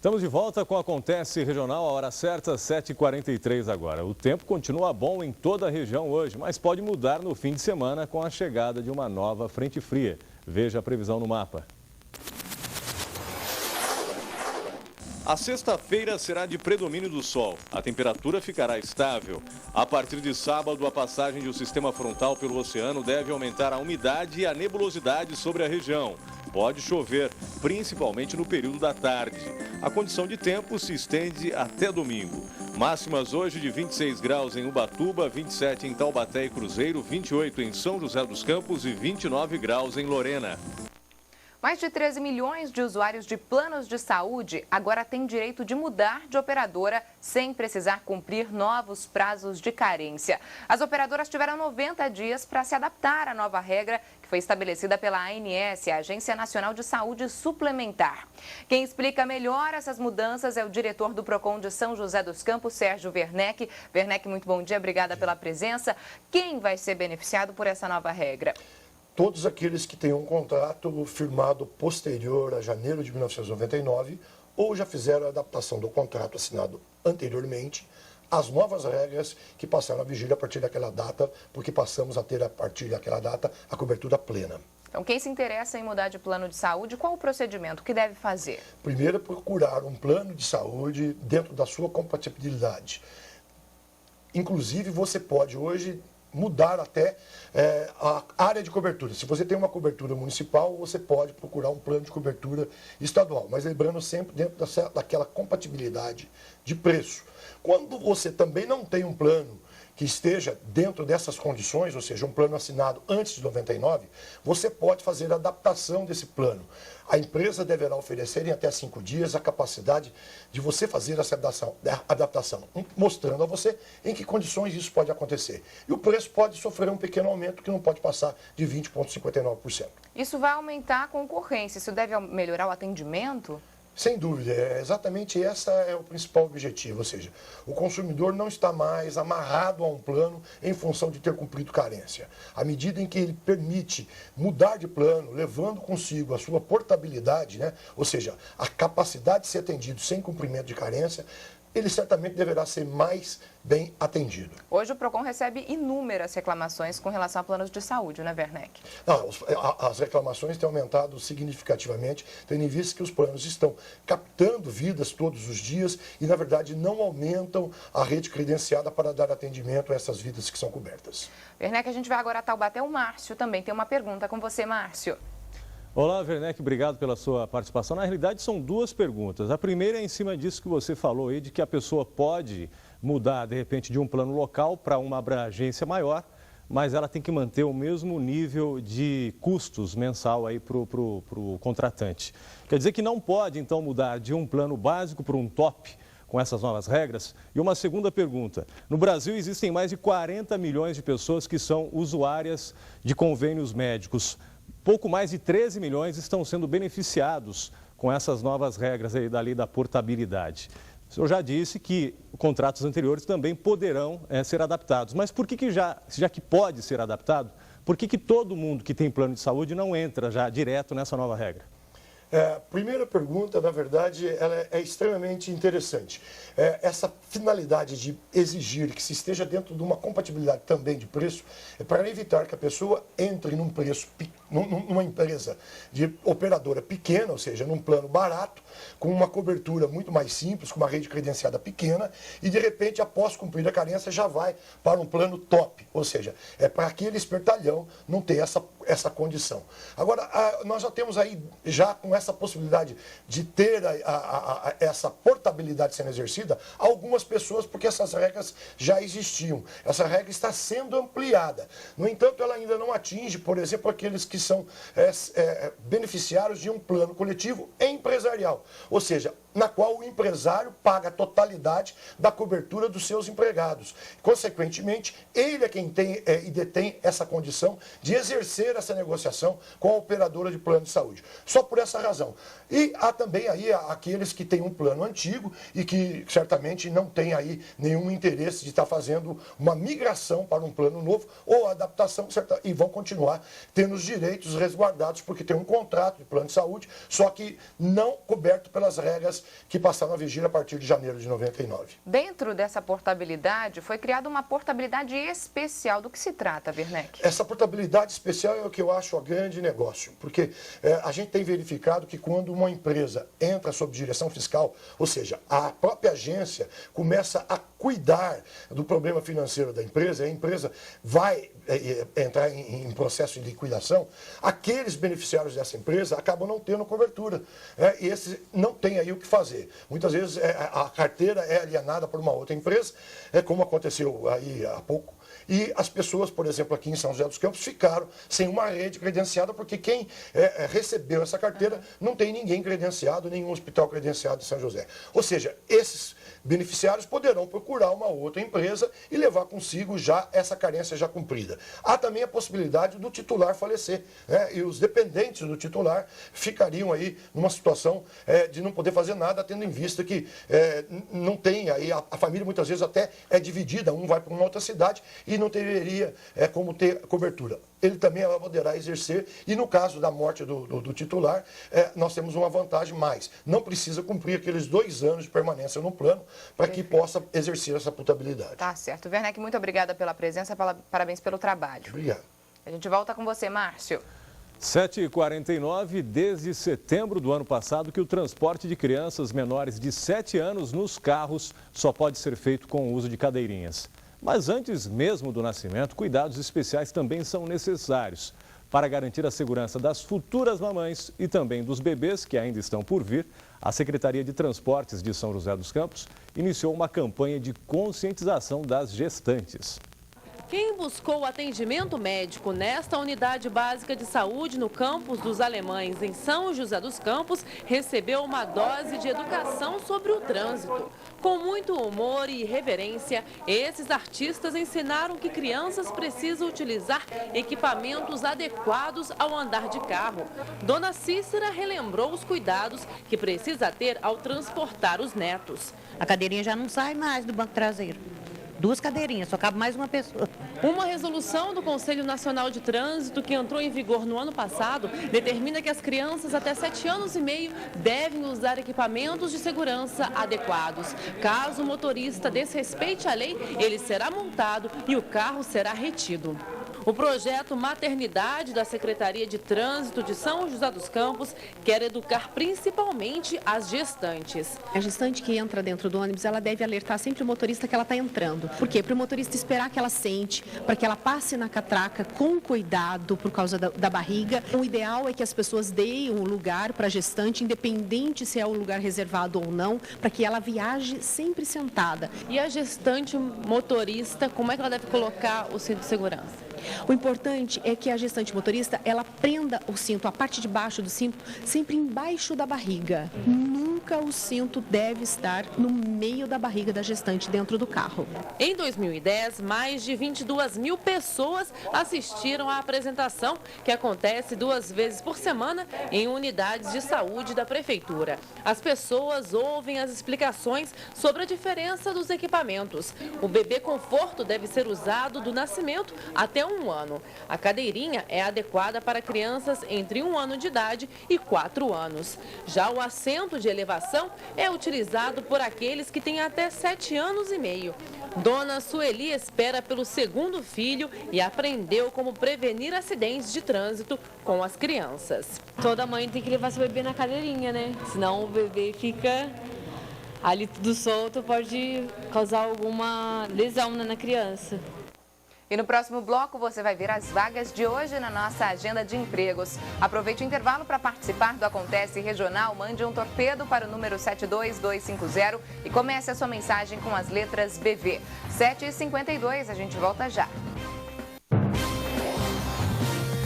Estamos de volta com o Acontece Regional, a hora certa, 7h43 agora. O tempo continua bom em toda a região hoje, mas pode mudar no fim de semana com a chegada de uma nova frente fria. Veja a previsão no mapa. A sexta-feira será de predomínio do sol. A temperatura ficará estável. A partir de sábado, a passagem do sistema frontal pelo oceano deve aumentar a umidade e a nebulosidade sobre a região. Pode chover, principalmente no período da tarde. A condição de tempo se estende até domingo. Máximas hoje de 26 graus em Ubatuba, 27 em Taubaté e Cruzeiro, 28 em São José dos Campos e 29 graus em Lorena. Mais de 13 milhões de usuários de planos de saúde agora têm direito de mudar de operadora sem precisar cumprir novos prazos de carência. As operadoras tiveram 90 dias para se adaptar à nova regra que foi estabelecida pela ANS, a Agência Nacional de Saúde Suplementar. Quem explica melhor essas mudanças é o diretor do PROCON de São José dos Campos, Sérgio Werneck. Werneck, muito bom dia, obrigada pela presença. Quem vai ser beneficiado por essa nova regra? Todos aqueles que têm um contrato firmado posterior a janeiro de 1999 ou já fizeram a adaptação do contrato assinado anteriormente às novas regras que passaram a vigir a partir daquela data, porque passamos a ter a partir daquela data a cobertura plena. Então, quem se interessa em mudar de plano de saúde, qual o procedimento que deve fazer? Primeiro, procurar um plano de saúde dentro da sua compatibilidade. Inclusive, você pode hoje mudar até a área de cobertura. Se você tem uma cobertura municipal, você pode procurar um plano de cobertura estadual, mas lembrando sempre dentro daquela compatibilidade de preço. Quando você também não tem um plano que esteja dentro dessas condições, ou seja, um plano assinado antes de 99, você pode fazer a adaptação desse plano. A empresa deverá oferecer em até 5 dias a capacidade de você fazer essa adaptação, mostrando a você em que condições isso pode acontecer. E o preço pode sofrer um pequeno aumento que não pode passar de 20,59%. Isso vai aumentar a concorrência, isso deve melhorar o atendimento? Sem dúvida, exatamente esse é o principal objetivo, ou seja, o consumidor não está mais amarrado a um plano em função de ter cumprido carência. À medida em que ele permite mudar de plano, levando consigo a sua portabilidade, né, ou seja, a capacidade de ser atendido sem cumprimento de carência, ele certamente deverá ser mais bem atendido. Hoje o PROCON recebe inúmeras reclamações com relação a planos de saúde, né, Werneck? Não, as reclamações têm aumentado significativamente, tendo em vista que os planos estão captando vidas todos os dias e, na verdade, não aumentam a rede credenciada para dar atendimento a essas vidas que são cobertas. Werneck, a gente vai agora a Taubaté. O Márcio também tem uma pergunta com você, Márcio. Olá, Werneck, obrigado pela sua participação. Na realidade, são duas perguntas. A primeira é em cima disso que você falou aí, de que a pessoa pode mudar, de repente, de um plano local para uma abrangência maior, mas ela tem que manter o mesmo nível de custos mensal aí para o contratante. Quer dizer que não pode, então, mudar de um plano básico para um top com essas novas regras? E uma segunda pergunta. No Brasil, existem mais de 40 milhões de pessoas que são usuárias de convênios médicos. Pouco mais de 13 milhões estão sendo beneficiados com essas novas regras aí da lei da portabilidade. O senhor já disse que contratos anteriores também poderão ser adaptados. Mas por que já que pode ser adaptado, por que todo mundo que tem plano de saúde não entra já direto nessa nova regra? Primeira pergunta, na verdade, ela é extremamente interessante. Essa finalidade de exigir que se esteja dentro de uma compatibilidade também de preço é para evitar que a pessoa entre numa empresa de operadora pequena, ou seja, num plano barato, com uma cobertura muito mais simples, com uma rede credenciada pequena, e de repente, após cumprir a carência, já vai para um plano top, ou seja, é para aquele espertalhão não ter essa condição. Agora, nós já temos aí, já com essa possibilidade de ter essa portabilidade sendo exercida, algumas pessoas, porque essas regras já existiam. Essa regra está sendo ampliada. No entanto, ela ainda não atinge, por exemplo, aqueles que são beneficiários de um plano coletivo empresarial. Ou seja, na qual o empresário paga a totalidade da cobertura dos seus empregados. Consequentemente, ele é quem tem e detém essa condição de exercer essa negociação com a operadora de plano de saúde. Só por essa razão. E há também aí aqueles que têm um plano antigo e que certamente não têm aí nenhum interesse de estar fazendo uma migração para um plano novo ou adaptação, e vão continuar tendo os direitos resguardados porque tem um contrato de plano de saúde, só que não coberto pelas regras aquelas que passaram a vigir a partir de janeiro de 99. Dentro dessa portabilidade, foi criada uma portabilidade especial. Do que se trata, Werneck? Essa portabilidade especial é o que eu acho o grande negócio, porque a gente tem verificado que quando uma empresa entra sob direção fiscal, ou seja, a própria agência começa a cuidar do problema financeiro da empresa, a empresa vai entrar em processo de liquidação, aqueles beneficiários dessa empresa acabam não tendo cobertura. E esses não têm aí o que fazer. Muitas vezes a carteira é alienada por uma outra empresa, como aconteceu aí há pouco. E as pessoas, por exemplo, aqui em São José dos Campos, ficaram sem uma rede credenciada, porque quem recebeu essa carteira não tem ninguém credenciado, nenhum hospital credenciado em São José. Ou seja, esses beneficiários poderão procurar uma outra empresa e levar consigo já essa carência já cumprida. Há também a possibilidade do titular falecer, né? E os dependentes do titular ficariam aí numa situação de não poder fazer nada, tendo em vista que não tem aí, a família muitas vezes até é dividida, um vai para uma outra cidade e não teria como ter cobertura. Ele também poderá exercer, e no caso da morte do titular, nós temos uma vantagem mais. Não precisa cumprir aqueles 2 anos de permanência no plano para que possa exercer essa portabilidade. Tá certo. Werneck, muito obrigada pela presença, parabéns pelo trabalho. Obrigado. A gente volta com você, Márcio. 7h49, desde setembro do ano passado, que o transporte de crianças menores de 7 anos nos carros só pode ser feito com o uso de cadeirinhas. Mas antes mesmo do nascimento, cuidados especiais também são necessários. Para garantir a segurança das futuras mamães e também dos bebês que ainda estão por vir, a Secretaria de Transportes de São José dos Campos iniciou uma campanha de conscientização das gestantes. Quem buscou atendimento médico nesta unidade básica de saúde no campus dos Alemães, em São José dos Campos, recebeu uma dose de educação sobre o trânsito. Com muito humor e reverência, esses artistas ensinaram que crianças precisam utilizar equipamentos adequados ao andar de carro. Dona Cícera relembrou os cuidados que precisa ter ao transportar os netos. A cadeirinha já não sai mais do banco traseiro. 2 cadeirinhas, só cabe mais uma pessoa. Uma resolução do Conselho Nacional de Trânsito, que entrou em vigor no ano passado, determina que as crianças até 7 anos e meio devem usar equipamentos de segurança adequados. Caso o motorista desrespeite a lei, ele será multado e o carro será retido. O projeto Maternidade da Secretaria de Trânsito de São José dos Campos quer educar principalmente as gestantes. A gestante que entra dentro do ônibus, ela deve alertar sempre o motorista que ela está entrando. Por quê? Para o motorista esperar que ela sente, para que ela passe na catraca com cuidado por causa da barriga. O ideal é que as pessoas deem um lugar para a gestante, independente se é o lugar reservado ou não, para que ela viaje sempre sentada. E a gestante motorista, como é que ela deve colocar o cinto de segurança? O importante é que a gestante motorista, ela prenda o cinto, a parte de baixo do cinto, sempre embaixo da barriga. Nunca o cinto deve estar no meio da barriga da gestante dentro do carro. Em 2010, mais de 22 mil pessoas assistiram à apresentação, que acontece 2 vezes por semana em unidades de saúde da Prefeitura. As pessoas ouvem as explicações sobre a diferença dos equipamentos. O bebê conforto deve ser usado do nascimento até 1 ano. A cadeirinha é adequada para crianças entre 1 ano de idade e 4 anos. Já o assento de elevação é utilizado por aqueles que têm até 7 anos e meio. Dona Sueli espera pelo 2º filho e aprendeu como prevenir acidentes de trânsito com as crianças. Toda mãe tem que levar seu bebê na cadeirinha, né? Senão o bebê fica ali tudo solto, pode causar alguma lesão na criança. E no próximo bloco você vai ver as vagas de hoje na nossa agenda de empregos. Aproveite o intervalo para participar do Acontece Regional. Mande um torpedo para o número 72250 e comece a sua mensagem com as letras BV. 7h52, a gente volta já.